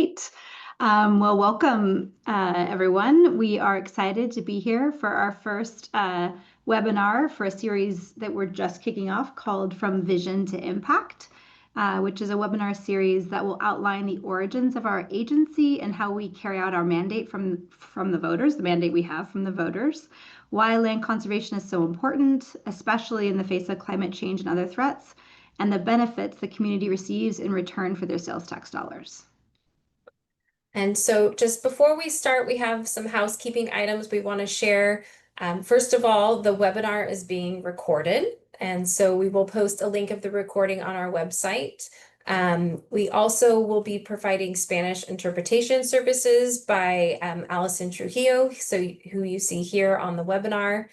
Great. Well, welcome, everyone. We are excited to be here for our first webinar for a series that we're just kicking off called From Vision to Impact, which is a webinar series that will outline the origins of our agency and how we carry out our mandate from the voters, the mandate we have from the voters, why land conservation is so important, especially in the face of climate change and other threats, and the benefits the community receives in return for their sales tax dollars. And so just before we start, we have some housekeeping items we want to share. First of all, the webinar is being recorded, and so we will post a link of the recording on our website. We also will be providing Spanish interpretation services by Allison Trujillo, who you see here on the webinar.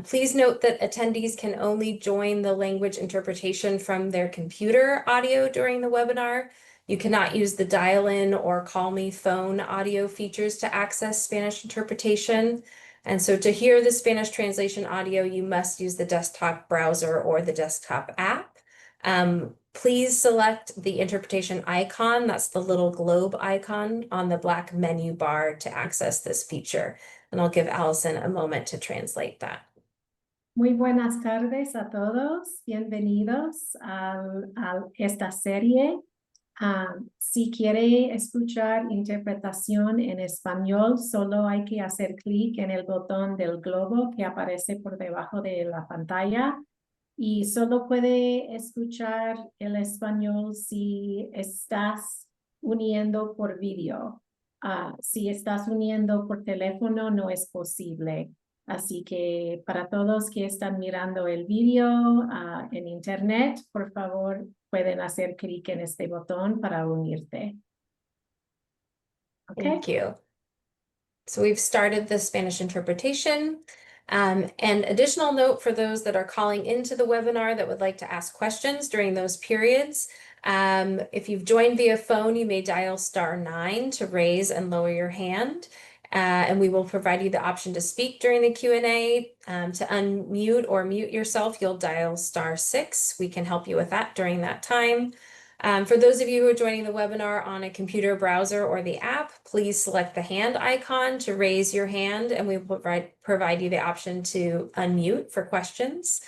Please note that attendees can only join the language interpretation from their computer audio during the webinar. You cannot use the dial-in or call me phone audio features to access Spanish interpretation. And so to hear the Spanish translation audio, you must use the desktop browser or the desktop app. Please select the interpretation icon, that's the little globe icon on the black menu bar to access this feature. And I'll give Allison a moment to translate that. Muy buenas tardes a todos. Bienvenidos a esta serie. Si quiere escuchar interpretación en español, solo hay que hacer clic en el botón del globo que aparece por debajo de la pantalla y solo puede escuchar el español si estás uniendo por video. Si estás uniendo por teléfono, no es posible. Así que para todos que están mirando el video en internet, por favor, pueden hacer clic en este botón para unirte. Okay. Thank you. So we've started the Spanish interpretation. And additional note for those that are calling into the webinar that would like to ask questions during those periods. If you've joined via phone, you may dial *9 to raise and lower your hand. And we will provide you the option to speak during the Q&A. To unmute or mute yourself, you'll dial *6. We can help you with that during that time. For those of you who are joining the webinar on a computer browser or the app, please select the hand icon to raise your hand, and we will provide you the option to unmute for questions.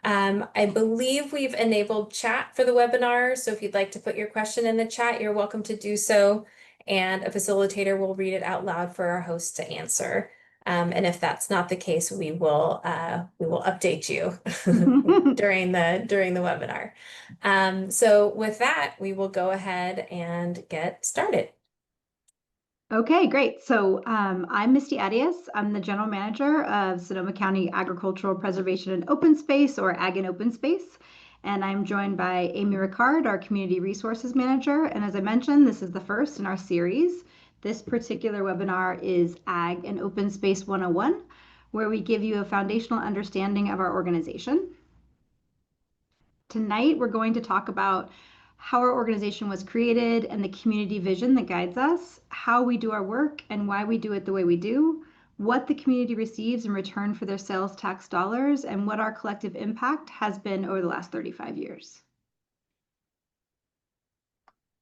I believe we've enabled chat for the webinar, so if you'd like to put your question in the chat, you're welcome to do so. And a facilitator will read it out loud for our host to answer. And if that's not the case, we will update you during the webinar. So with that, we will go ahead and get started. Okay, great. So I'm Misty Arias. I'm the General Manager of Sonoma County Agricultural Preservation and Open Space, or Ag and Open Space. And I'm joined by Amy Ricard, our Community Resources Manager. And as I mentioned, this is the first in our series. This particular webinar is Ag and Open Space 101, where we give you a foundational understanding of our organization. Tonight, we're going to talk about how our organization was created and the community vision that guides us, how we do our work and why we do it the way we do, what the community receives in return for their sales tax dollars, and what our collective impact has been over the last 35 years.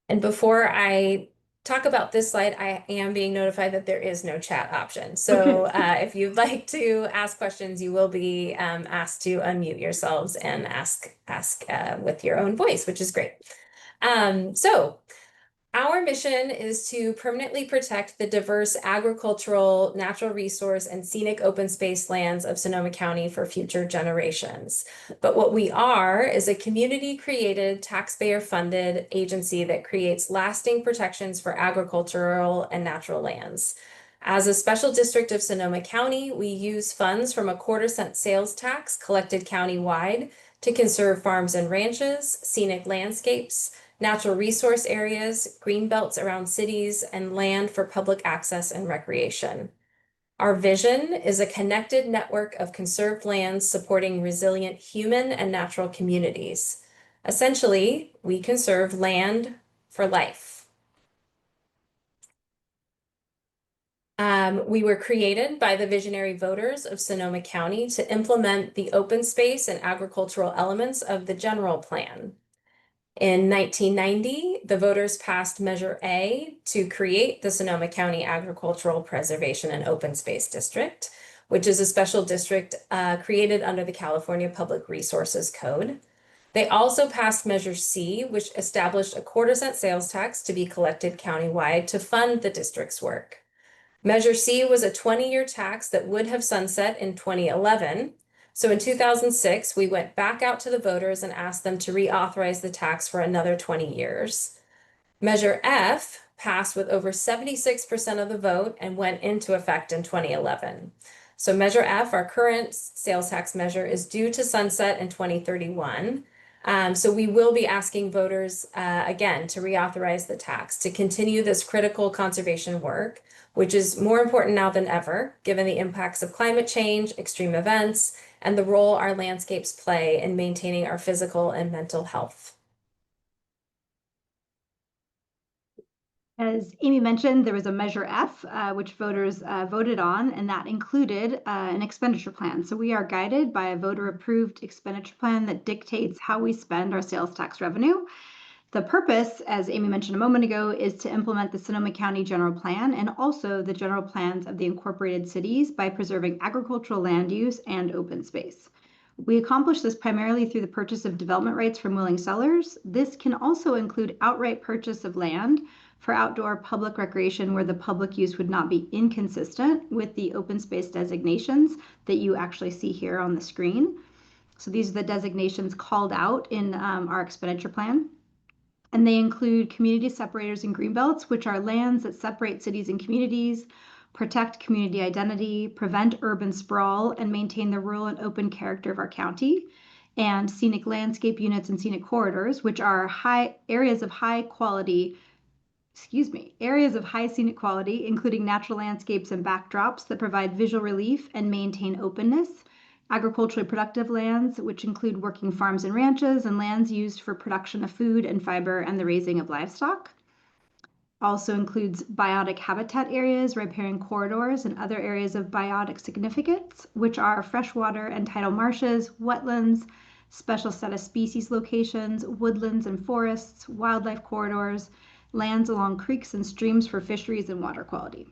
And before I talk about this slide, I am being notified that there is no chat option. So if you'd like to ask questions, you will be asked to unmute yourselves and ask with your own voice, which is great. So our mission is to permanently protect the diverse agricultural, natural resource, and scenic open space lands of Sonoma County for future generations. But what we are is a community-created, taxpayer-funded agency that creates lasting protections for agricultural and natural lands. As a special district of Sonoma County, we use funds from a 1/4-cent sales tax collected countywide to conserve farms and ranches, scenic landscapes, natural resource areas, green belts around cities, and land for public access and recreation. Our vision is a connected network of conserved lands supporting resilient human and natural communities. Essentially, we conserve land for life. We were created by the visionary voters of Sonoma County to implement the open space and agricultural elements of the general plan. In 1990, the voters passed Measure A to create the Sonoma County Agricultural Preservation and Open Space District, which is a special district created under the California Public Resources Code. They also passed Measure C, which established a quarter-cent sales tax to be collected countywide to fund the district's work. Measure C was a 20-year tax that would have sunset in 2011. So in 2006, we went back out to the voters and asked them to reauthorize the tax for another 20 years. Measure F passed with over 76% of the vote and went into effect in 2011. So Measure F, our current sales tax measure, is due to sunset in 2031. So we will be asking voters again to reauthorize the tax to continue this critical conservation work, which is more important now than ever, given the impacts of climate change, extreme events, and the role our landscapes play in maintaining our physical and mental health. As Amy mentioned, there was a Measure F, which voters voted on, and that included an expenditure plan. So we are guided by a voter-approved expenditure plan that dictates how we spend our sales tax revenue. The purpose, as Amy mentioned a moment ago, is to implement the Sonoma County General Plan and also the general plans of the incorporated cities by preserving agricultural land use and open space. We accomplish this primarily through the purchase of development rights from willing sellers. This can also include outright purchase of land for outdoor public recreation where the public use would not be inconsistent with the open space designations that you actually see here on the screen. So these are the designations called out in our expenditure plan. And they include community separators and greenbelts, which are lands that separate cities and communities, protect community identity, prevent urban sprawl, and maintain the rural and open character of our county. And scenic landscape units and scenic corridors, which are areas of high scenic quality, including natural landscapes and backdrops that provide visual relief and maintain openness. Agriculturally productive lands, which include working farms and ranches, and lands used for production of food and fiber and the raising of livestock. Also includes biotic habitat areas, riparian corridors, and other areas of biotic significance, which are freshwater and tidal marshes, wetlands, special set of species locations, woodlands and forests, wildlife corridors, lands along creeks and streams for fisheries and water quality.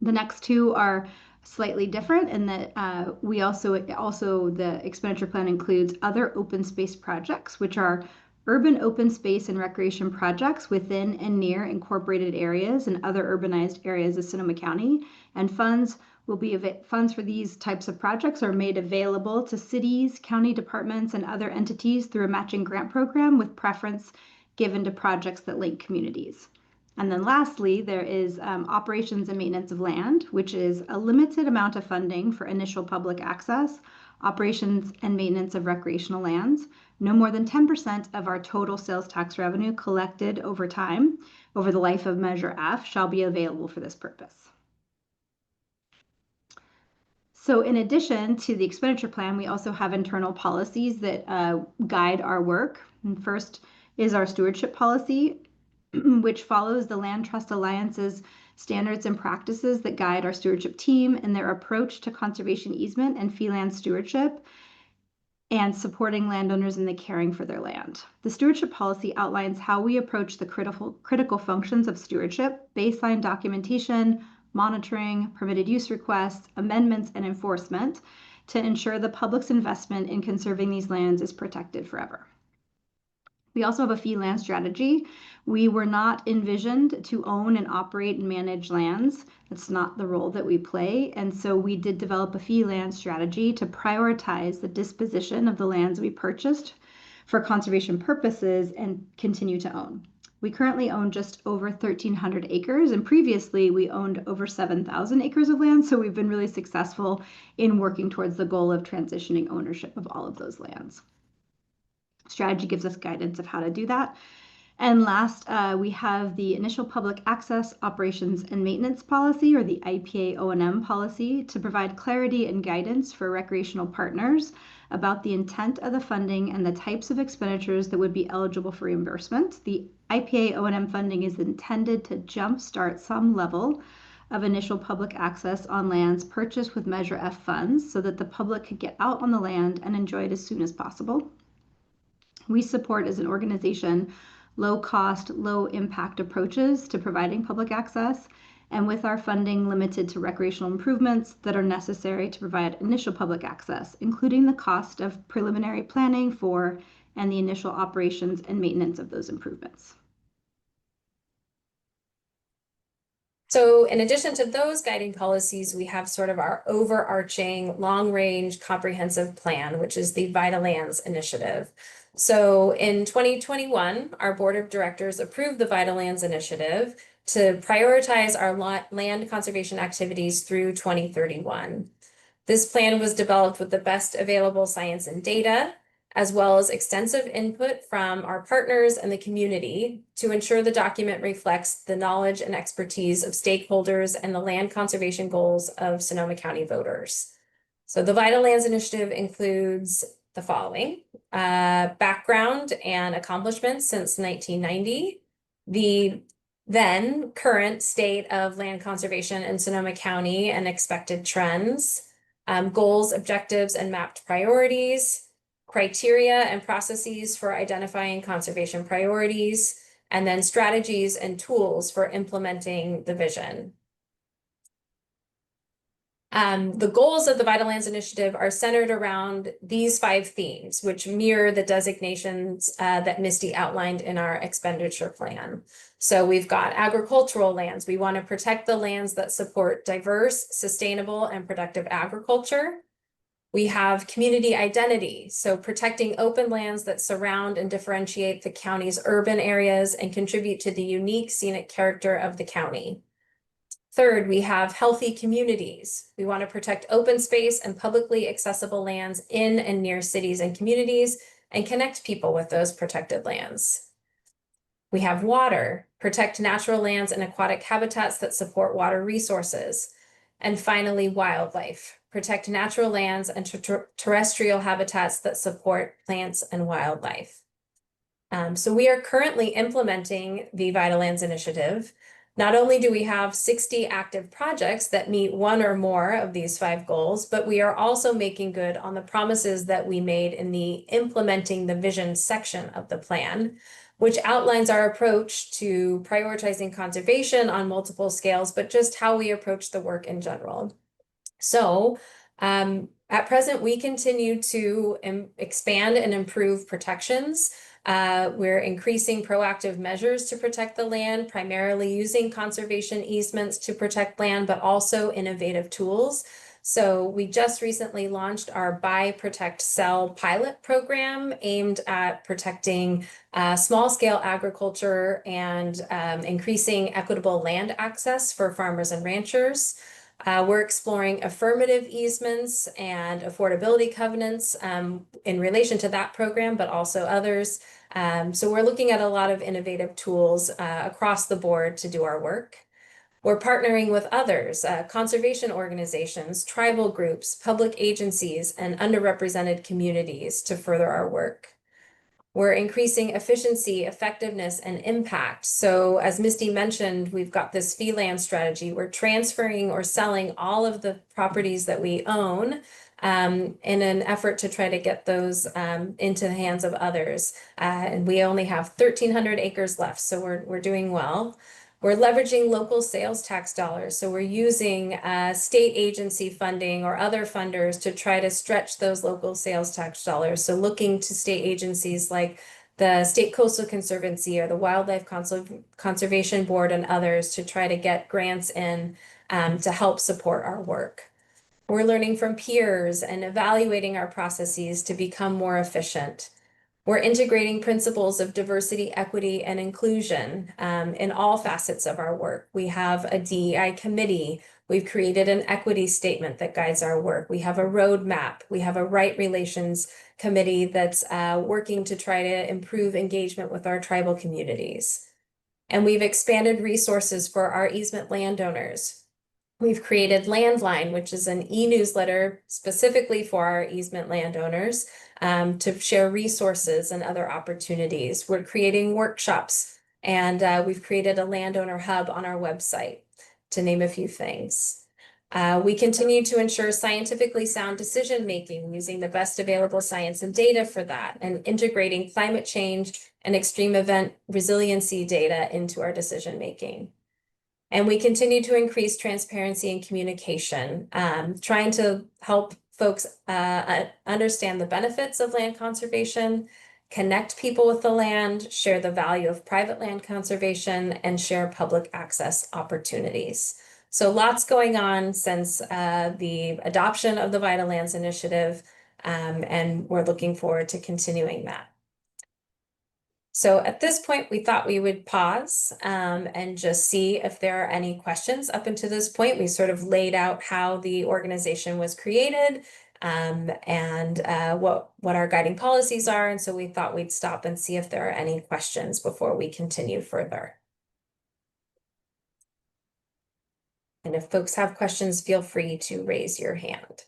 The next two are slightly different in that we also the expenditure plan includes other open space projects, which are urban open space and recreation projects within and near incorporated areas and other urbanized areas of Sonoma County. And funds for these types of projects are made available to cities, county departments, and other entities through a matching grant program with preference given to projects that link communities. And then lastly, there is operations and maintenance of land, which is a limited amount of funding for initial public access, operations and maintenance of recreational lands. No more than 10% of our total sales tax revenue collected over time, over the life of Measure F, shall be available for this purpose. So in addition to the expenditure plan, we also have internal policies that guide our work. And first is our stewardship policy, which follows the Land Trust Alliance's standards and practices that guide our stewardship team in their approach to conservation easement and fee land stewardship and supporting landowners in the caring for their land. The stewardship policy outlines how we approach the critical functions of stewardship, baseline documentation, monitoring, permitted use requests, amendments, and enforcement to ensure the public's investment in conserving these lands is protected forever. We also have a fee land strategy. We were not envisioned to own and operate and manage lands. That's not the role that we play. And so we did develop a fee land strategy to prioritize the disposition of the lands we purchased for conservation purposes and continue to own. We currently own just over 1,300 acres, and previously we owned over 7,000 acres of land. So we've been really successful in working towards the goal of transitioning ownership of all of those lands. Strategy gives us guidance of how to do that. And last, we have the initial public access operations and maintenance policy, or the IPA O&M policy, to provide clarity and guidance for recreational partners about the intent of the funding and the types of expenditures that would be eligible for reimbursement. The IPA O&M funding is intended to jumpstart some level of initial public access on lands purchased with Measure F funds so that the public could get out on the land and enjoy it as soon as possible. We support as an organization low cost, low impact approaches to providing public access, and with our funding limited to recreational improvements that are necessary to provide initial public access, including the cost of preliminary planning for and the initial operations and maintenance of those improvements. So in addition to those guiding policies, we have sort of our overarching long-range comprehensive plan, which is the Vital Lands Initiative. So in 2021, our board of directors approved the Vital Lands Initiative to prioritize our land conservation activities through 2031. This plan was developed with the best available science and data, as well as extensive input from our partners and the community to ensure the document reflects the knowledge and expertise of stakeholders and the land conservation goals of Sonoma County voters. So the Vital Lands Initiative includes the following: background and accomplishments since 1990, the then current state of land conservation in Sonoma County and expected trends, goals, objectives, and mapped priorities, criteria and processes for identifying conservation priorities, and then strategies and tools for implementing the vision. The goals of the Vital Lands Initiative are centered around these 5 themes, which mirror the designations that Misty outlined in our expenditure plan. So we've got agricultural lands. We want to protect the lands that support diverse, sustainable, and productive agriculture. We have community identity, so protecting open lands that surround and differentiate the county's urban areas and contribute to the unique scenic character of the county. Third, we have healthy communities. We want to protect open space and publicly accessible lands in and near cities and communities and connect people with those protected lands. We have water, protect natural lands and aquatic habitats that support water resources. And finally, wildlife, protect natural lands and terrestrial habitats that support plants and wildlife. So we are currently implementing the Vital Lands Initiative. Not only do we have 60 active projects that meet one or more of these 5 goals, but we are also making good on the promises that we made in the implementing the vision section of the plan, which outlines our approach to prioritizing conservation on multiple scales, but just how we approach the work in general. So at present, we continue to expand and improve protections. We're increasing proactive measures to protect the land, primarily using conservation easements to protect land, but also innovative tools. So we just recently launched our Buy, Protect, Sell pilot program aimed at protecting small-scale agriculture and increasing equitable land access for farmers and ranchers. We're exploring affirmative easements and affordability covenants in relation to that program, but also others. So we're looking at a lot of innovative tools across the board to do our work. We're partnering with others, conservation organizations, tribal groups, public agencies, and underrepresented communities to further our work. We're increasing efficiency, effectiveness, and impact. So as Misty mentioned, we've got this fee land strategy. We're transferring or selling all of the properties that we own in an effort to try to get those into the hands of others. And we only have 1,300 acres left, so we're doing well. We're leveraging local sales tax dollars. So we're using state agency funding or other funders to try to stretch those local sales tax dollars. So looking to state agencies like the State Coastal Conservancy or the Wildlife Conservation Board and others to try to get grants in to help support our work. We're learning from peers and evaluating our processes to become more efficient. We're integrating principles of diversity, equity, and inclusion in all facets of our work. We have a DEI committee. We've created an equity statement that guides our work. We have a roadmap. We have a right relations committee that's working to try to improve engagement with our tribal communities. And we've expanded resources for our easement landowners. We've created Landline, which is an e-newsletter specifically for our easement landowners to share resources and other opportunities. We're creating workshops, and we've created a landowner hub on our website, to name a few things. We continue to ensure scientifically sound decision-making using the best available science and data for that, and integrating climate change and extreme event resiliency data into our decision-making. And we continue to increase transparency and communication, trying to help folks understand the benefits of land conservation, connect people with the land, share the value of private land conservation, and share public access opportunities. So lots going on since the adoption of the Vital Lands Initiative, and we're looking forward to continuing that. So at this point, we thought we would pause and just see if there are any questions. Up until this point, we sort of laid out how the organization was created and what our guiding policies are. And so we thought we'd stop and see if there are any questions before we continue further. And if folks have questions, feel free to raise your hand.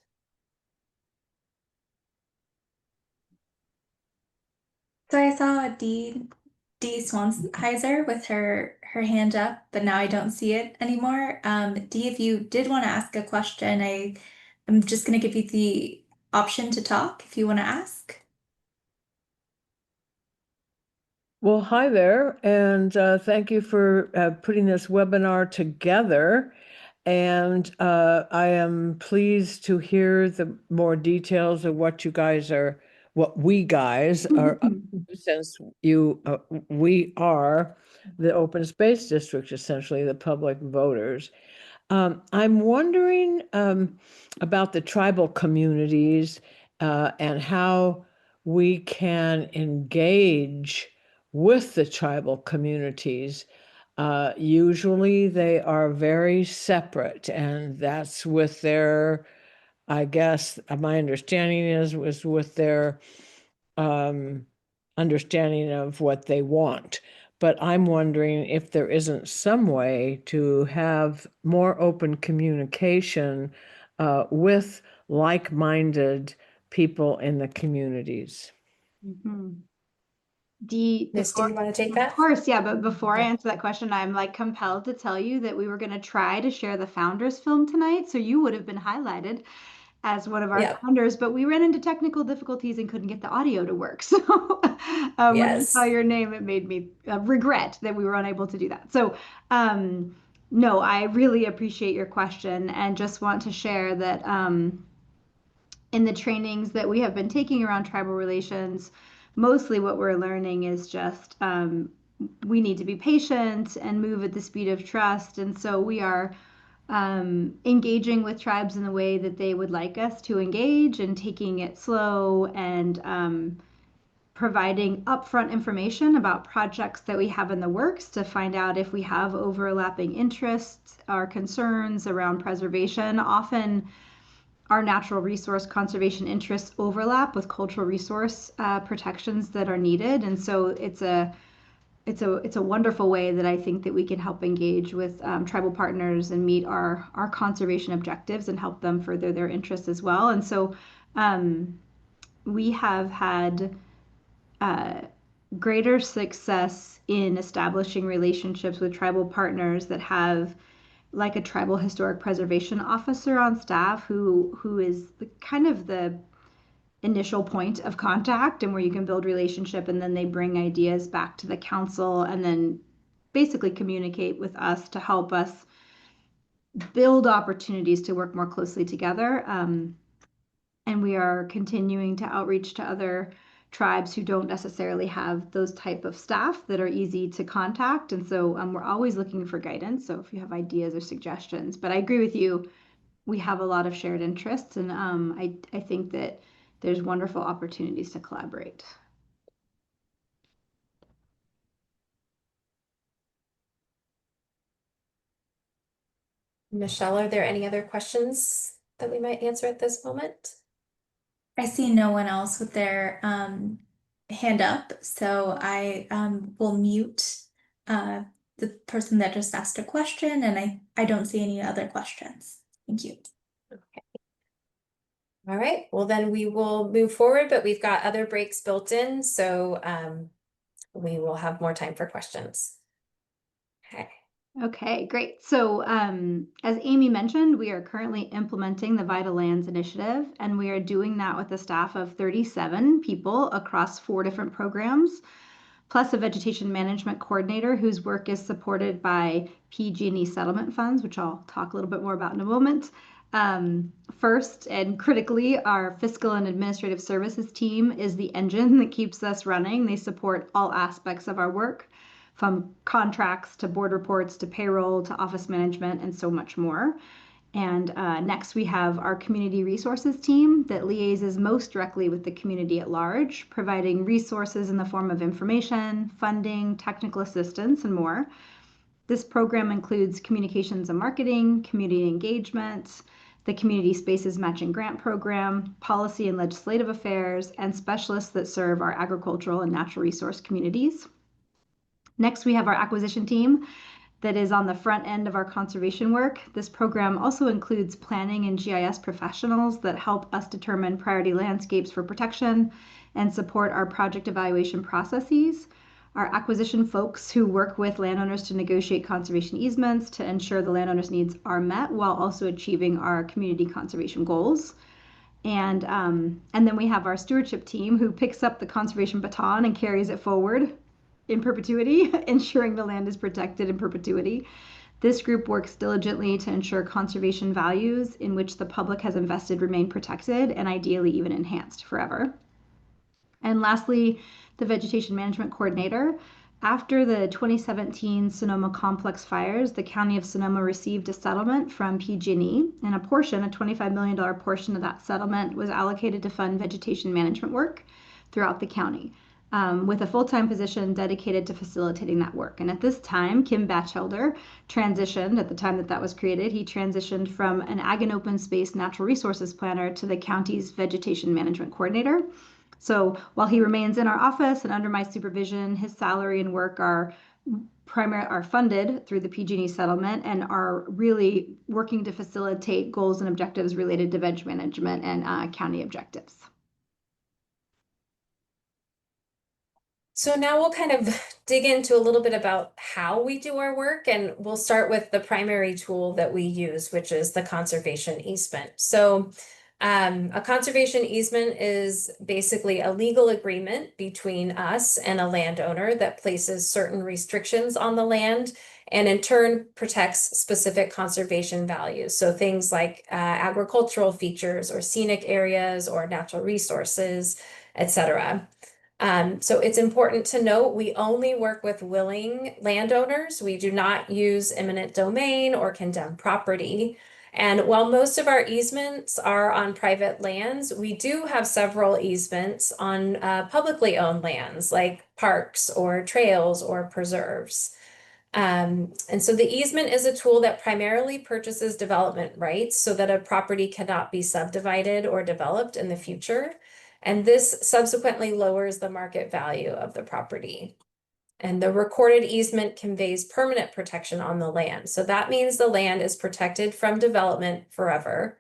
So I saw Dee Swanheiser with her hand up, but now I don't see it anymore. Dee, if you did want to ask a question, I'm just going to give you the option to talk if you want to ask. Well, hi there, and thank you for putting this webinar together. And I am pleased to hear the more details of what we guys are up to, since we are the open space district, essentially the public voters. I'm wondering about the tribal communities and how we can engage with the tribal communities. Usually they are very separate, and that's with their, I guess, my understanding was with their understanding of what they want. But I'm wondering if there isn't some way to have more open communication with like-minded people in the communities. Misty, you want to take that? Of course, yeah. But before I Okay. answer that question, I'm like compelled to tell you that we were going to try to share the founders film tonight. So you would have been highlighted as one of our Yep. founders, but we ran into technical difficulties and couldn't get the audio to work. So when I Yes. saw your name, it made me regret that we were unable to do that. So no, I really appreciate your question and just want to share that in the trainings that we have been taking around tribal relations, mostly what we're learning is just we need to be patient and move at the speed of trust. And so we are engaging with tribes in the way that they would like us to engage, and taking it slow, and providing upfront information about projects that we have in the works to find out if we have overlapping interests or concerns around preservation. Often our natural resource conservation interests overlap with cultural resource protections that are needed. And so it's a wonderful way that I think that we can help engage with tribal partners and meet our conservation objectives and help them further their interests as well. And so we have had greater success in establishing relationships with tribal partners that have like a tribal historic preservation officer on staff who is kind of the initial point of contact, and where you can build relationship, and then they bring ideas back to the council and then basically communicate with us to help us build opportunities to work more closely together. And we are continuing to outreach to other tribes who don't necessarily have those type of staff that are easy to contact. And so we're always looking for guidance. So if you have ideas or suggestions, but I agree with you, we have a lot of shared interests, and I think that there's wonderful opportunities to collaborate. Michelle, are there any other questions that we might answer at this moment? I see no one else with their hand up, so I will mute the person that just asked a question, and I don't see any other questions. Thank you. Okay. All right, well then we will move forward, but we've got other breaks built in, so we will have more time for questions. Okay, Okay, great. So, as Amy mentioned, we are currently implementing the Vital Lands Initiative, and we are doing that with a staff of 37 people across 4 different programs, plus a vegetation management coordinator whose work is supported by PG&E settlement funds, which I'll talk a little bit more about in a moment. First and critically, our fiscal and administrative services team is the engine that keeps us running. They support all aspects of our work, from contracts to board reports to payroll to office management and so much more. And next, we have our community resources team that liaises most directly with the community at large, providing resources in the form of information, funding, technical assistance, and more. This program includes communications and marketing, community engagement, the Community Spaces Matching Grant Program, policy and legislative affairs, and specialists that serve our agricultural and natural resource communities. Next, we have our acquisition team that is on the front end of our conservation work. This program also includes planning and GIS professionals that help us determine priority landscapes for protection and support our project evaluation processes. Our acquisition folks who work with landowners to negotiate conservation easements to ensure the landowner's needs are met while also achieving our community conservation goals. And then we have our stewardship team who picks up the conservation baton and carries it forward in perpetuity, ensuring the land is protected in perpetuity. This group works diligently to ensure conservation values in which the public has invested remain protected and ideally even enhanced forever. And lastly, the vegetation management coordinator. After the 2017 Sonoma complex fires, the County of Sonoma received a settlement from PG&E, and a $25 million portion of that settlement was allocated to fund vegetation management work throughout the county, with a full-time position dedicated to facilitating that work. And at this time, Kim Batchelder transitioned, at the time that was created, he transitioned from an ag and open space natural resources planner to the county's vegetation management coordinator. So while he remains in our office and under my supervision, his salary and work are funded through the PG&E settlement and are really working to facilitate goals and objectives related to veg management and county objectives. So now we'll kind of dig into a little bit about how we do our work, and we'll start with the primary tool that we use, which is the conservation easement. So a conservation easement is basically a legal agreement between us and a landowner that places certain restrictions on the land and in turn protects specific conservation values. So things like agricultural features or scenic areas or natural resources, etc. So it's important to note we only work with willing landowners. We do not use eminent domain or condemned property. And while most of our easements are on private lands, we do have several easements on publicly owned lands like parks or trails or preserves. And so the easement is a tool that primarily purchases development rights so that a property cannot be subdivided or developed in the future. And this subsequently lowers the market value of the property. And the recorded easement conveys permanent protection on the land. So that means the land is protected from development forever.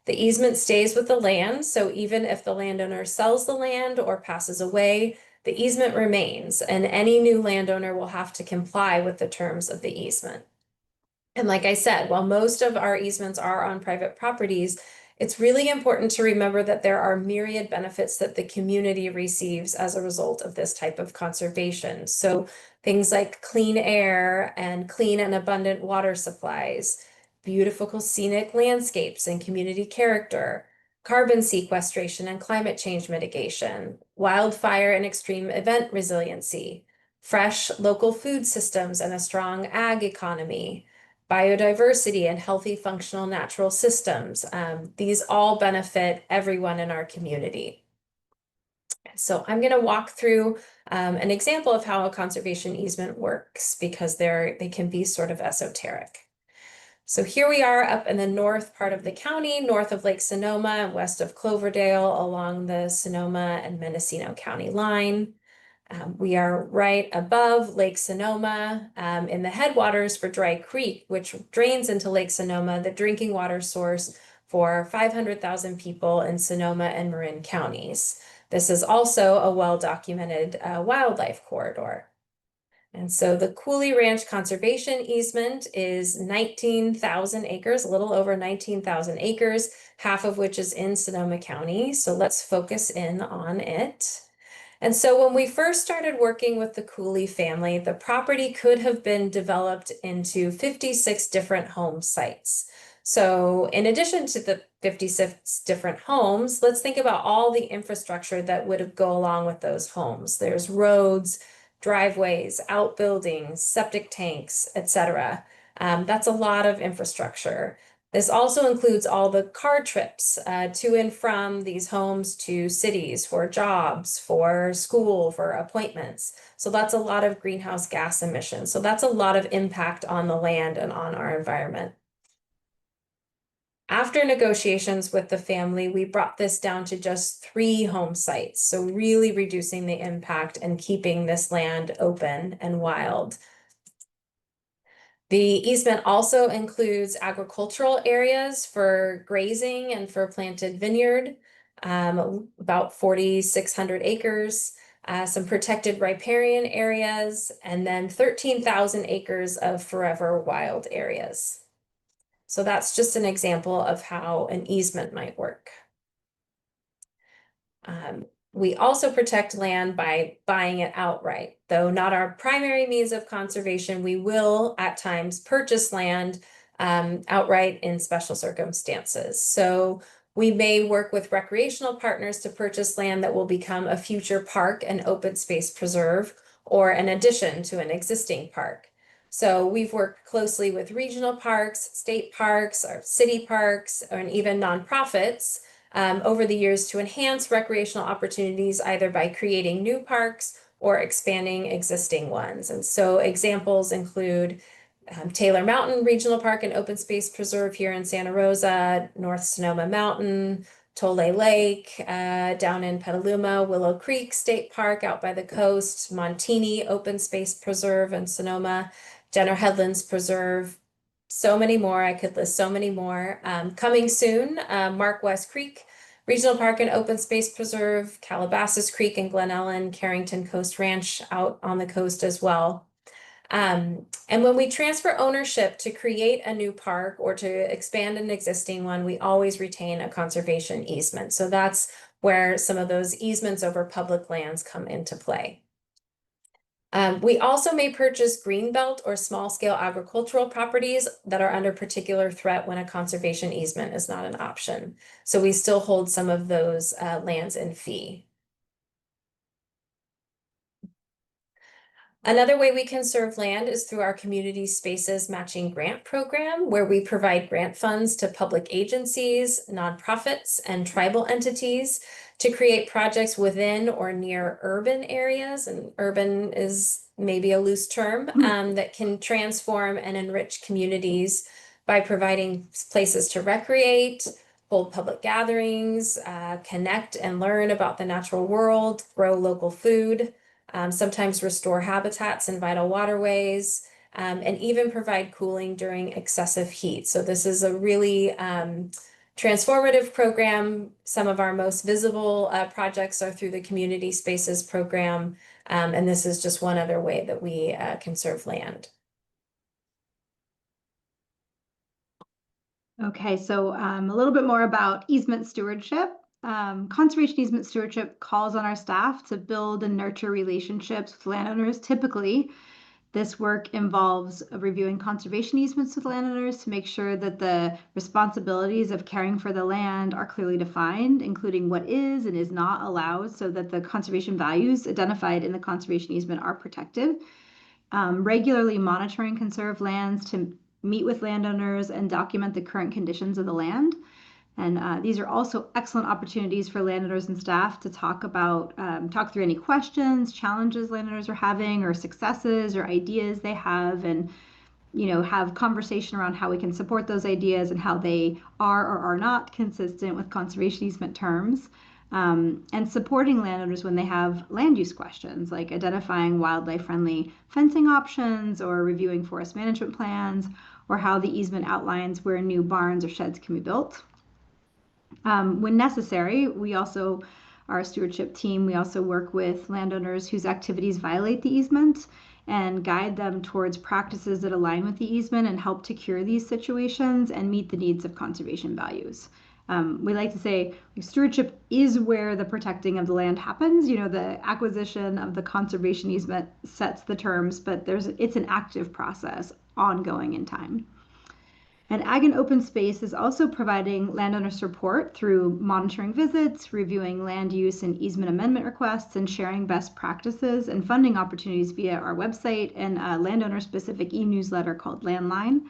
The easement stays with the land. So even if the landowner sells the land or passes away, the easement remains, and any new landowner will have to comply with the terms of the easement. And like I said, while most of our easements are on private properties, it's really important to remember that there are myriad benefits that the community receives as a result of this type of conservation. So things like clean air and clean and abundant water supplies, beautiful scenic landscapes and community character, carbon sequestration and climate change mitigation, wildfire and extreme event resiliency, fresh local food systems and a strong ag economy, biodiversity and healthy functional natural systems. These all benefit everyone in our community. So I'm going to walk through an example of how a conservation easement works because they can be sort of esoteric. So here we are up in the north part of the county, north of Lake Sonoma and west of Cloverdale along the Sonoma and Mendocino County line. We are right above Lake Sonoma in the headwaters for Dry Creek, which drains into Lake Sonoma, the drinking water source for 500,000 people in Sonoma and Marin counties. This is also a well-documented wildlife corridor. And so the Cooley Ranch Conservation Easement is 19,000 acres, a little over 19,000 acres, half of which is in Sonoma County. So let's focus in on it. And so when we first started working with the Cooley family, the property could have been developed into 56 different home sites. So in addition to the 56 different homes, let's think about all the infrastructure that would go along with those homes. There's roads, driveways, outbuildings, septic tanks, etc. That's a lot of infrastructure. This also includes all the car trips to and from these homes to cities for jobs, for school, for appointments. So that's a lot of greenhouse gas emissions. So that's a lot of impact on the land and on our environment. After negotiations with the family, we brought this down to just 3 home sites. So really reducing the impact and keeping this land open and wild. The easement also includes agricultural areas for grazing and for planted vineyard, about 4,600 acres, some protected riparian areas, and then 13,000 acres of forever wild areas. So that's just an example of how an easement might work. We also protect land by buying it outright. Though not our primary means of conservation, we will at times purchase land outright in special circumstances. So we may work with recreational partners to purchase land that will become a future park and open space preserve or an addition to an existing park. So we've worked closely with regional parks, state parks, or city parks, and even nonprofits over the years to enhance recreational opportunities, either by creating new parks or expanding existing ones. And so examples include Taylor Mountain Regional Park and Open Space Preserve here in Santa Rosa, North Sonoma Mountain, Tole Lake down in Petaluma, Willow Creek State Park out by the coast, Montini Open Space Preserve in Sonoma, Jenner Headlands Preserve, so many more. I could list so many more. Coming soon, Mark West Creek Regional Park and Open Space Preserve, Calabasas Creek and Glen Ellen, Carrington Coast Ranch out on the coast as well. And when we transfer ownership to create a new park or to expand an existing one, we always retain a conservation easement. So that's where some of those easements over public lands come into play. We also may purchase greenbelt or small-scale agricultural properties that are under particular threat when a conservation easement is not an option. So we still hold some of those lands in fee. Another way we conserve land is through our Community Spaces Matching Grant Program, where we provide grant funds to public agencies, nonprofits, and tribal entities to create projects within or near urban areas. And urban is maybe a loose term that can transform and enrich communities by providing places to recreate, hold public gatherings, connect and learn about the natural world, grow local food. Sometimes restore habitats and vital waterways, and even provide cooling during excessive heat. So this is a really transformative program. Some of our most visible projects are through the Community Spaces program, and this is just one other way that we conserve land. Okay, so a little bit more about easement stewardship. Conservation easement stewardship calls on our staff to build and nurture relationships with landowners. Typically, this work involves reviewing conservation easements with landowners to make sure that the responsibilities of caring for the land are clearly defined, including what is and is not allowed, so that the conservation values identified in the conservation easement are protected. Regularly monitoring conserved lands to meet with landowners and document the current conditions of the land. And these are also excellent opportunities for landowners and staff to talk through any questions, challenges landowners are having, or successes or ideas they have, and have conversation around how we can support those ideas and how they are or are not consistent with conservation easement terms. And supporting landowners when they have land use questions, like identifying wildlife-friendly fencing options or reviewing forest management plans, or how the easement outlines where new barns or sheds can be built. When necessary, our stewardship team, we also work with landowners whose activities violate the easement and guide them towards practices that align with the easement and help to cure these situations and meet the needs of conservation values. We like to say stewardship is where the protecting of the land happens. You know, the acquisition of the conservation easement sets the terms, but it's an active process, ongoing in time. And Ag and Open Space is also providing landowner support through monitoring visits, reviewing land use and easement amendment requests, and sharing best practices and funding opportunities via our website and a landowner-specific e-newsletter called Landline.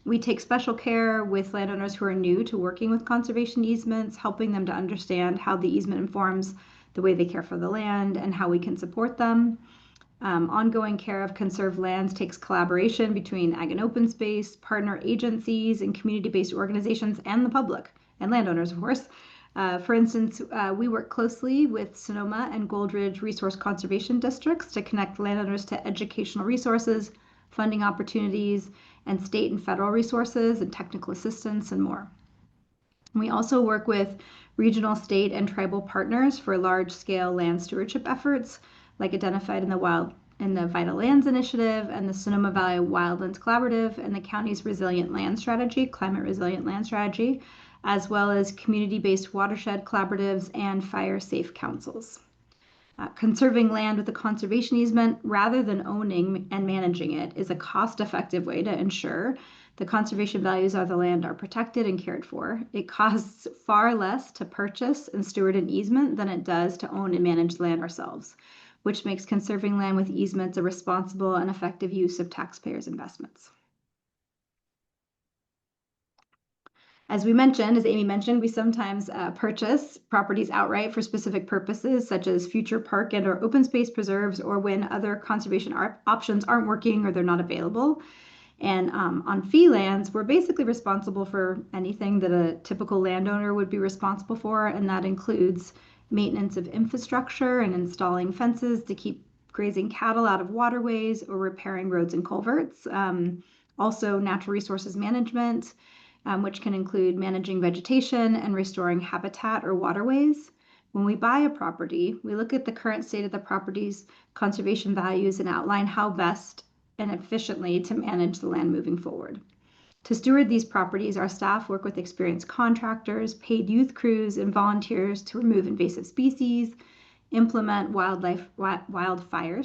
We take special care with landowners who are new to working with conservation easements, helping them to understand how the easement informs the way they care for the land and how we can support them. Ongoing care of conserved lands takes collaboration between Ag and Open Space, partner agencies, and community-based organizations, and the public, and landowners, of course. For instance, we work closely with Sonoma and Goldridge Resource Conservation Districts to connect landowners to educational resources, funding opportunities, and state and federal resources and technical assistance and more. We also work with regional, state, and tribal partners for large-scale land stewardship efforts, like identified in the Vital Lands Initiative and the Sonoma Valley Wildlands Collaborative and the county's Resilient Land Strategy, Climate Resilient Land Strategy, as well as community-based watershed collaboratives and fire safe councils. Conserving land with a conservation easement rather than owning and managing it is a cost-effective way to ensure the conservation values of the land are protected and cared for. It costs far less to purchase and steward an easement than it does to own and manage the land ourselves, which makes conserving land with easements a responsible and effective use of taxpayers' investments. As Amy mentioned, we sometimes purchase properties outright for specific purposes, such as future park and or open space preserves, or when other conservation options aren't working or they're not available. And on fee lands, we're basically responsible for anything that a typical landowner would be responsible for, and that includes maintenance of infrastructure and installing fences to keep grazing cattle out of waterways or repairing roads and culverts. Also, natural resources management, which can include managing vegetation and restoring habitat or waterways. When we buy a property, we look at the current state of the property's conservation values and outline how best and efficiently to manage the land moving forward. To steward these properties, our staff work with experienced contractors, paid youth crews, and volunteers to remove invasive species, implement wildfire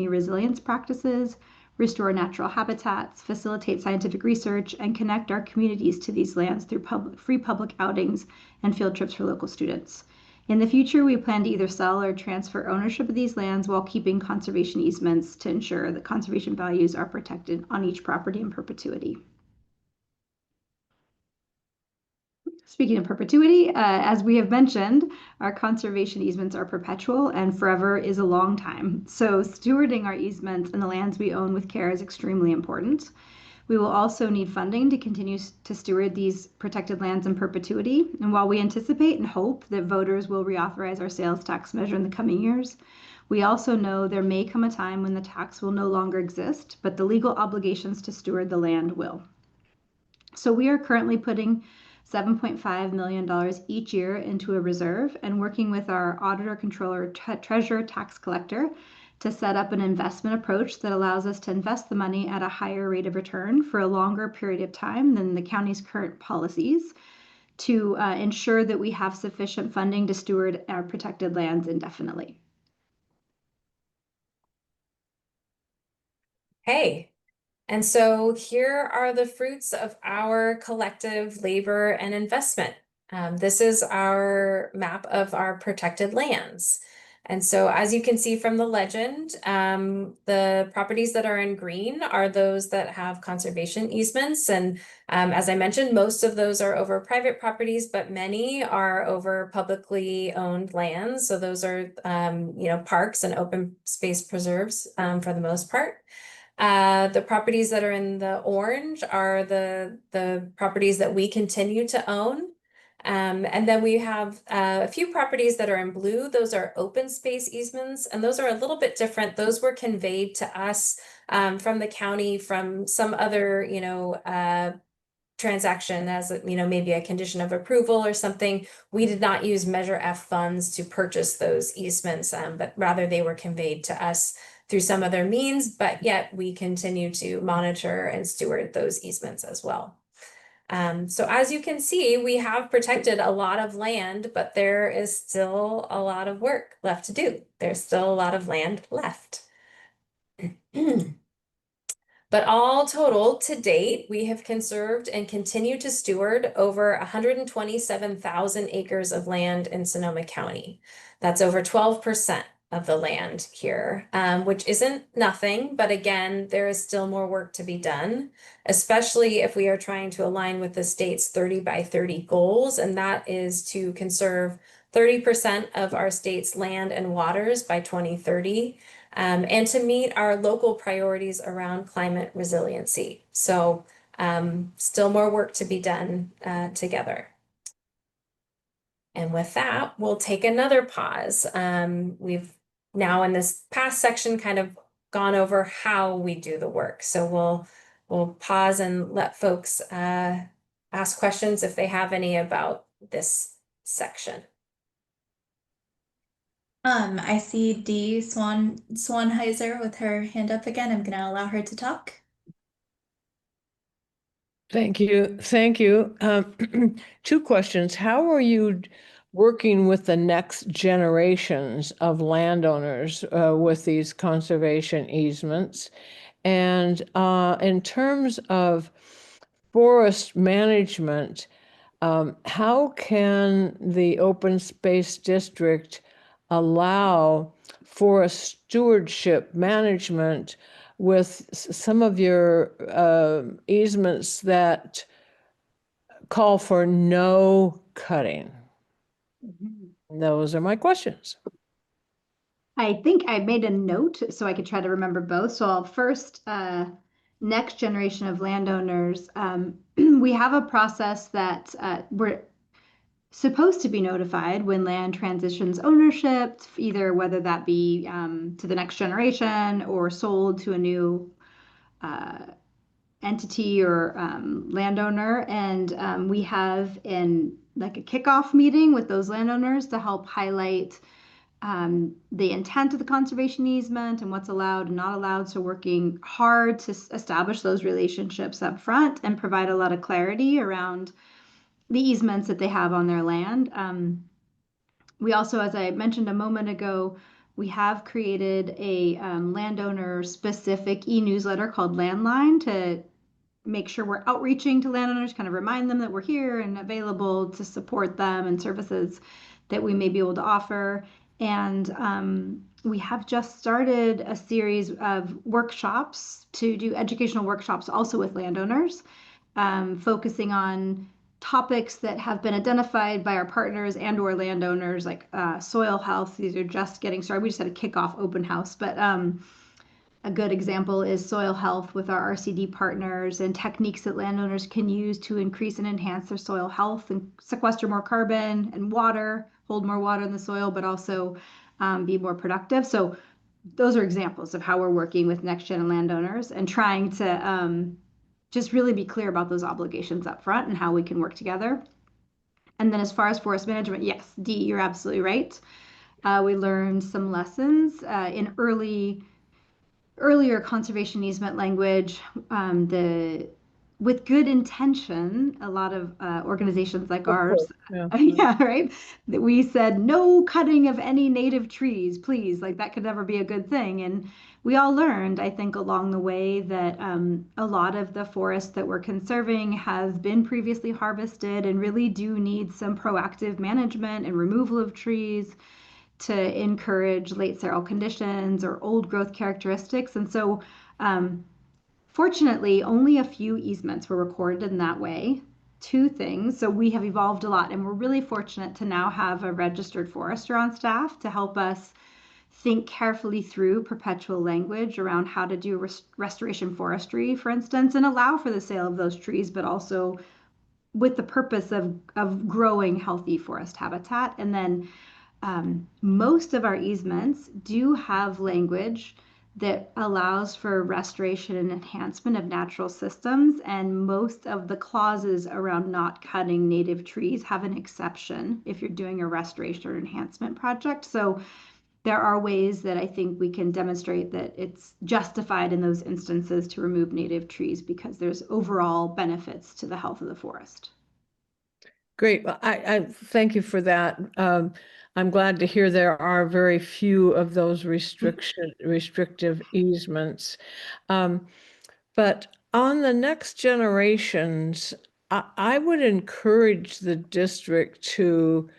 resilience practices, restore natural habitats, facilitate scientific research, and connect our communities to these lands through free public outings and field trips for local students. In the future, we plan to either sell or transfer ownership of these lands while keeping conservation easements to ensure that conservation values are protected on each property in perpetuity. Speaking of perpetuity, as we have mentioned, our conservation easements are perpetual, and forever is a long time. So stewarding our easements and the lands we own with care is extremely important. We will also need funding to continue to steward these protected lands in perpetuity. And while we anticipate and hope that voters will reauthorize our sales tax measure in the coming years, we also know there may come a time when the tax will no longer exist, but the legal obligations to steward the land will. So we are currently putting $7.5 million each year into a reserve and working with our auditor, controller, treasurer, tax collector to set up an investment approach that allows us to invest the money at a higher rate of return for a longer period of time than the county's current policies to ensure that we have sufficient funding to steward our protected lands indefinitely. Hey. And so here are the fruits of our collective labor and investment. This is our map of our protected lands. And so as you can see from the legend, the properties that are in green are those that have conservation easements. And as I mentioned, most of those are over private properties, but many are over publicly owned lands. So those are, parks and open space preserves for the most part. The properties that are in the orange are the properties that we continue to own. And then we have a few properties that are in blue. Those are open space easements, and those are a little bit different. Those were conveyed to us from the county from some other, transaction as, maybe a condition of approval or something. We did not use Measure F funds to purchase those easements, but rather they were conveyed to us through some other means, but yet we continue to monitor and steward those easements as well. So as you can see, we have protected a lot of land, but there is still a lot of work left to do. There's still a lot of land left. But all total, to date, we have conserved and continue to steward over 127,000 acres of land in Sonoma County. That's over 12% of the land here, which isn't nothing, but again, there is still more work to be done, especially if we are trying to align with the state's 30 by 30 goals, and that is to conserve 30% of our state's land and waters by 2030. And to meet our local priorities around climate resiliency. So still more work to be done together. And with that, we'll take another pause. We've now in this past section kind of gone over how we do the work. So we'll pause and let folks ask questions if they have any about this section. I see Dee Swanheiser with her hand up again. I'm gonna allow her to talk. Thank you. Thank you. 2 questions. How are you working with the next generations of landowners with these conservation easements? And in terms of forest management, how can the open space district allow forest stewardship management with some of your easements that call for no cutting? Those are my questions. I think I made a note so I could try to remember both. So I'll first, next generation of landowners, we have a process that we're supposed to be notified when land transitions ownership, either whether that be to the next generation or sold to a new entity or landowner. And we have like a kickoff meeting with those landowners to help highlight the intent of the conservation easement and what's allowed and not allowed. So working hard to establish those relationships up front and provide a lot of clarity around the easements that they have on their land. We also, as I mentioned a moment ago, we have created a landowner specific e-newsletter called Landline to make sure we're outreaching to landowners, kind of remind them that we're here and available to support them and services that we may be able to offer. And we have just started a series of workshops to do educational workshops also with landowners, focusing on topics that have been identified by our partners and or landowners, like soil health. These are just getting started. We just had a kickoff open house, but a good example is soil health with our RCD partners and techniques that landowners can use to increase and enhance their soil health and sequester more carbon and water, hold more water in the soil, but also be more productive. So those are examples of how we're working with next gen landowners and trying to just really be clear about those obligations up front and how we can work together. And then as far as forest management, yes, Dee, you're absolutely right. We learned some lessons in earlier conservation easement language. With good intention, a lot of organizations like ours, yeah, right, that we said no cutting of any native trees, please, like that could never be a good thing. And we all learned, I think, along the way that a lot of the forest that we're conserving has been previously harvested and really do need some proactive management and removal of trees to encourage late sterile conditions or old growth characteristics. And so fortunately, only a few easements were recorded in that way. 2 things. So we have evolved a lot, and we're really fortunate to now have a registered forester on staff to help us think carefully through perpetual language around how to do restoration forestry, for instance, and allow for the sale of those trees, but also with the purpose of growing healthy forest habitat. And then most of our easements do have language that allows for restoration and enhancement of natural systems, and most of the clauses around not cutting native trees have an exception if you're doing a restoration or enhancement project. So there are ways that I think we can demonstrate that it's justified in those instances to remove native trees because there's overall benefits to the health of the forest. Great. Well, I thank you for that. I'm glad to hear there are very few of those restrictive easements. But on the next generations, I would encourage the district to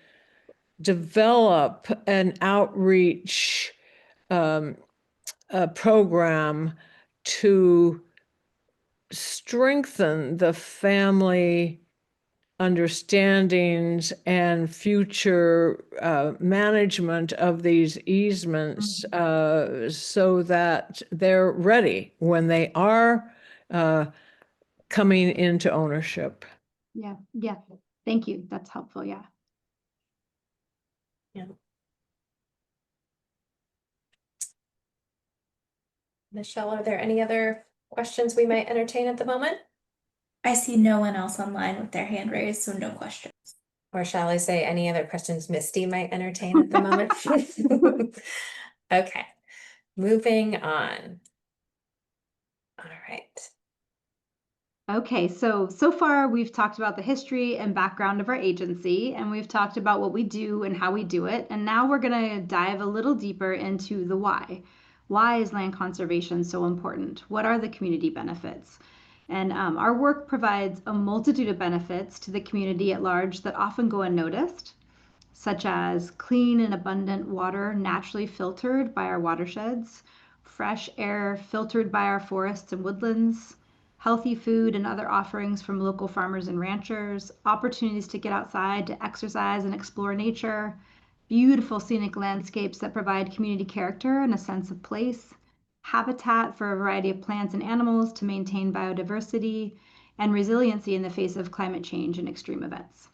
develop an outreach program to strengthen the family understandings and future management of these easements so that they're ready when they are coming into ownership. Yeah, yeah. Thank you. That's helpful. Yeah. Yeah. Michelle, are there any other questions we might entertain at the moment? I see no one else online with their hand raised, so no questions. Or shall I say any other questions Misty might entertain at the moment? Okay, moving on. All right. Okay, so far we've talked about the history and background of our agency, and we've talked about what we do and how we do it. And now we're going to dive a little deeper into the why. Why is land conservation so important? What are the community benefits? And our work provides a multitude of benefits to the community at large that often go unnoticed, such as clean and abundant water naturally filtered by our watersheds, fresh air filtered by our forests and woodlands, healthy food and other offerings from local farmers and ranchers, opportunities to get outside to exercise and explore nature, beautiful scenic landscapes that provide community character and a sense of place, habitat for a variety of plants and animals to maintain biodiversity, and resiliency in the face of climate change and extreme events.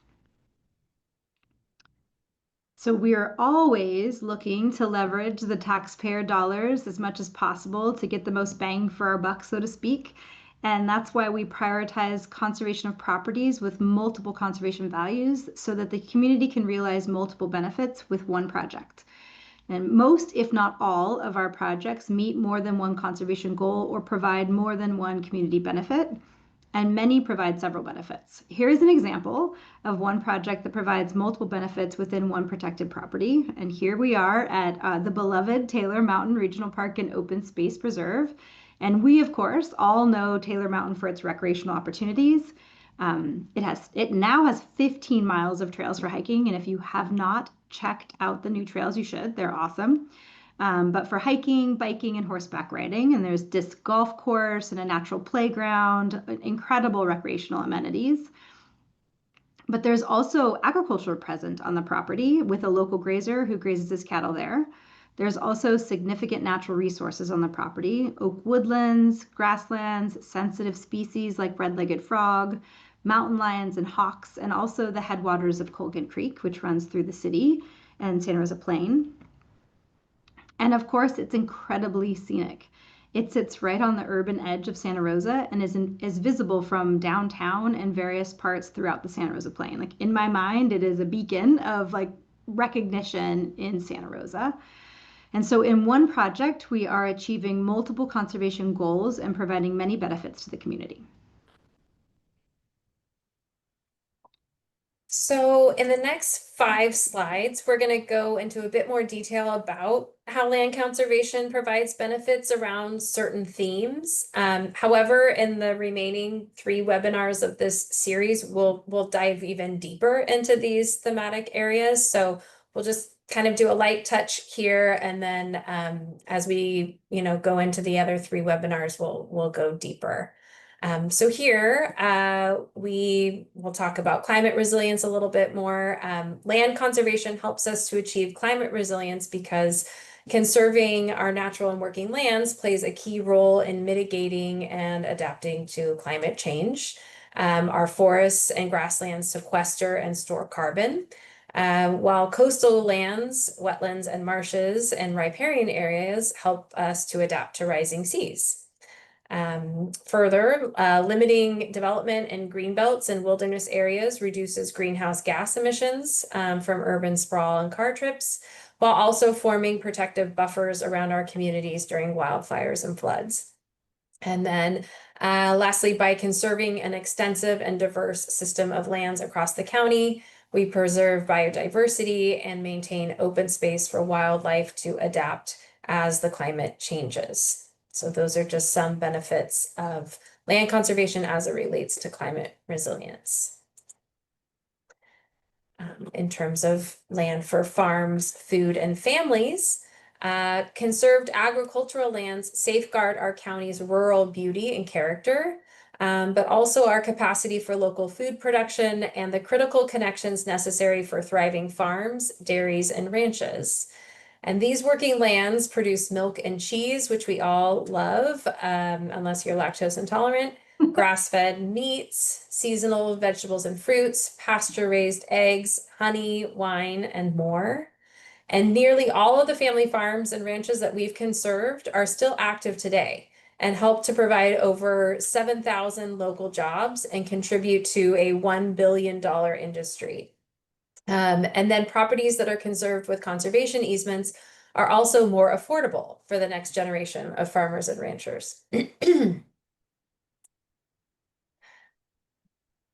So we are always looking to leverage the taxpayer dollars as much as possible to get the most bang for our buck, so to speak. And that's why we prioritize conservation of properties with multiple conservation values so that the community can realize multiple benefits with one project. And most, if not all, of our projects meet more than one conservation goal or provide more than one community benefit, and many provide several benefits. Here is an example of one project that provides multiple benefits within one protected property. And here we are at the beloved Taylor Mountain Regional Park and Open Space Preserve. And we, of course, all know Taylor Mountain for its recreational opportunities. It now has 15 miles of trails for hiking, and if you have not checked out the new trails, you should. They're awesome. But for hiking, biking, and horseback riding, and there's disc golf course and a natural playground, incredible recreational amenities. But there's also agriculture present on the property with a local grazer who grazes his cattle there. There's also significant natural resources on the property: oak woodlands, grasslands, sensitive species like red-legged frog, mountain lions and hawks, and also the headwaters of Colgan Creek, which runs through the city and Santa Rosa Plain. And of course, it's incredibly scenic. It sits right on the urban edge of Santa Rosa and is visible from downtown and various parts throughout the Santa Rosa Plain. Like, in my mind, it is a beacon of like recognition in Santa Rosa. And so in one project, we are achieving multiple conservation goals and providing many benefits to the community. So in the next 5 slides, we're going to go into a bit more detail about how land conservation provides benefits around certain themes. However, in the remaining 3 webinars of this series, we'll dive even deeper into these thematic areas. So we'll just kind of do a light touch here, and then as we go into the other 3 webinars, we'll go deeper. So here we will talk about climate resilience a little bit more. Land conservation helps us to achieve climate resilience because conserving our natural and working lands plays a key role in mitigating and adapting to climate change. Our forests and grasslands sequester and store carbon, while coastal lands, wetlands, and marshes and riparian areas help us to adapt to rising seas. Further, limiting development in green belts and wilderness areas reduces greenhouse gas emissions from urban sprawl and car trips, while also forming protective buffers around our communities during wildfires and floods. And then lastly, by conserving an extensive and diverse system of lands across the county, we preserve biodiversity and maintain open space for wildlife to adapt as the climate changes. So those are just some benefits of land conservation as it relates to climate resilience. In terms of land for farms, food, and families, conserved agricultural lands safeguard our county's rural beauty and character, but also our capacity for local food production and the critical connections necessary for thriving farms, dairies, and ranches. And these working lands produce milk and cheese, which we all love, unless you're lactose intolerant, grass-fed meats, seasonal vegetables and fruits, pasture-raised eggs, honey, wine, and more. And nearly all of the family farms and ranches that we've conserved are still active today and help to provide over 7,000 local jobs and contribute to a $1 billion industry. And then properties that are conserved with conservation easements are also more affordable for the next generation of farmers and ranchers.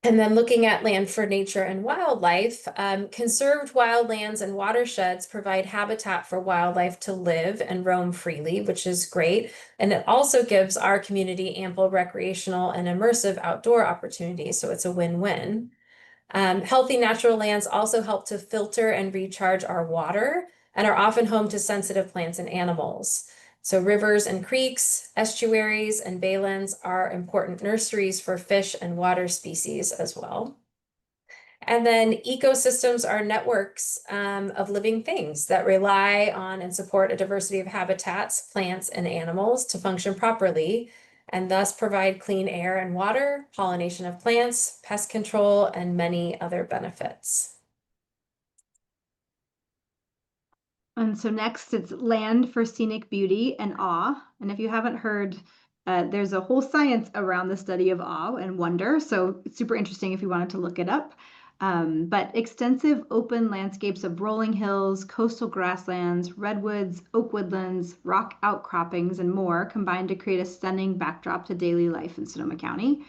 And then looking at land for nature and wildlife, conserved wildlands and watersheds provide habitat for wildlife to live and roam freely, which is great. And it also gives our community ample recreational and immersive outdoor opportunities, so it's a win-win. Healthy natural lands also help to filter and recharge our water and are often home to sensitive plants and animals. So rivers and creeks, estuaries, and baylands are important nurseries for fish and water species as well. And then ecosystems are networks of living things that rely on and support a diversity of habitats, plants, and animals to function properly, and thus provide clean air and water, pollination of plants, pest control, and many other benefits. And so next it's land for scenic beauty and awe. And if you haven't heard, there's a whole science around the study of awe and wonder. So it's super interesting if you wanted to look it up. But extensive open landscapes of rolling hills, coastal grasslands, redwoods, oak woodlands, rock outcroppings, and more combine to create a stunning backdrop to daily life in Sonoma County.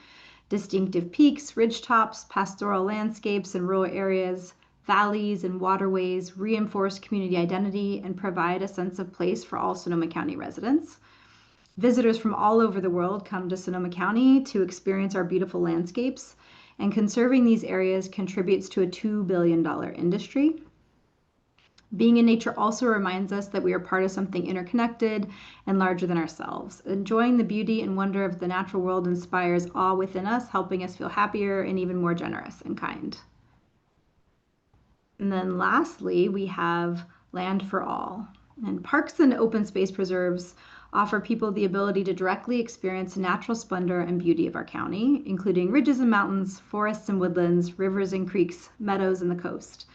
Distinctive peaks, ridgetops, pastoral landscapes, and rural areas, valleys and waterways reinforce community identity and provide a sense of place for all Sonoma County residents. Visitors from all over the world come to Sonoma County to experience our beautiful landscapes, and conserving these areas contributes to a $2 billion industry. Being in nature also reminds us that we are part of something interconnected and larger than ourselves. Enjoying the beauty and wonder of the natural world inspires awe within us, helping us feel happier and even more generous and kind. And then lastly, we have land for all. And parks and open space preserves offer people the ability to directly experience natural splendor and beauty of our county, including ridges and mountains, forests and woodlands, rivers and creeks, meadows and the coast.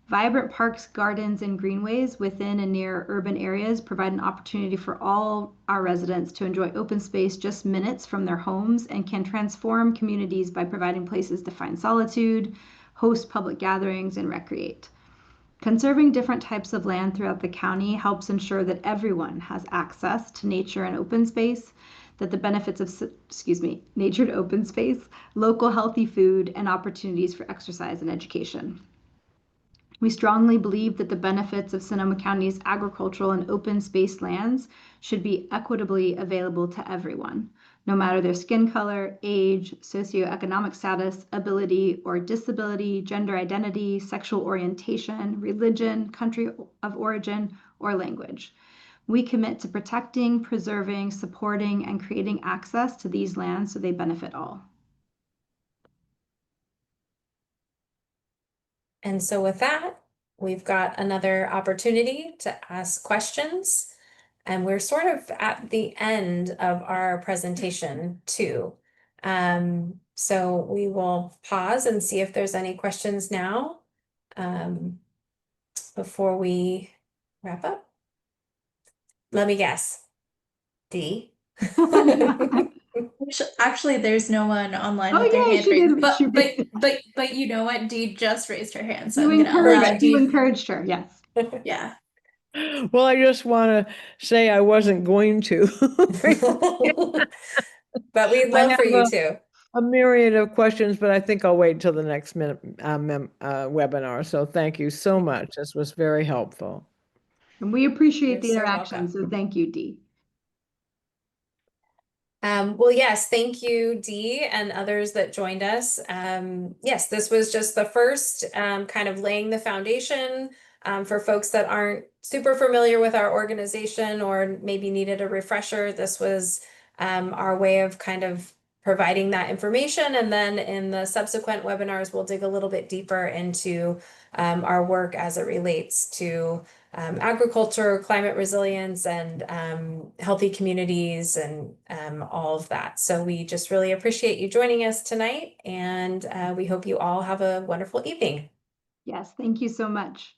Vibrant parks, gardens, and greenways within and near urban areas provide an opportunity for all our residents to enjoy open space just minutes from their homes and can transform communities by providing places to find solitude, host public gatherings, and recreate. Conserving different types of land throughout the county helps ensure that everyone has access to nature and open space, that the benefits of, nature and open space, local healthy food, and opportunities for exercise and education. We strongly believe that the benefits of Sonoma County's agricultural and open space lands should be equitably available to everyone, no matter their skin color, age, socioeconomic status, ability or disability, gender identity, sexual orientation, religion, country of origin, or language. We commit to protecting, preserving, supporting, and creating access to these lands so they benefit all. And so with that, we've got another opportunity to ask questions. And we're sort of at the end of our presentation too. So we will pause and see if there's any questions now before we wrap up. Let me guess. D. Actually, there's no one online Oh, with their yeah, hand she raised. did. She did. But you know what? Dee just raised her hand, so You I'm gonna allow encouraged, you Dee. encouraged her, yes. Yeah. Well, I just want to say I wasn't going to. But we'd I love for have you to. a myriad of questions, but I think I'll wait till the next webinar. So thank you so much. This was very helpful. And we appreciate You're the so interaction. welcome. So thank you, Dee. Well, yes, thank you, Dee, and others that joined us. Yes, this was just the first kind of laying the foundation for folks that aren't super familiar with our organization or maybe needed a refresher. This was our way of kind of providing that information. And then in the subsequent webinars, we'll dig a little bit deeper into our work as it relates to agriculture, climate resilience, and healthy communities, and all of that. So we just really appreciate you joining us tonight, and we hope you all have a wonderful evening. Yes, thank you so much.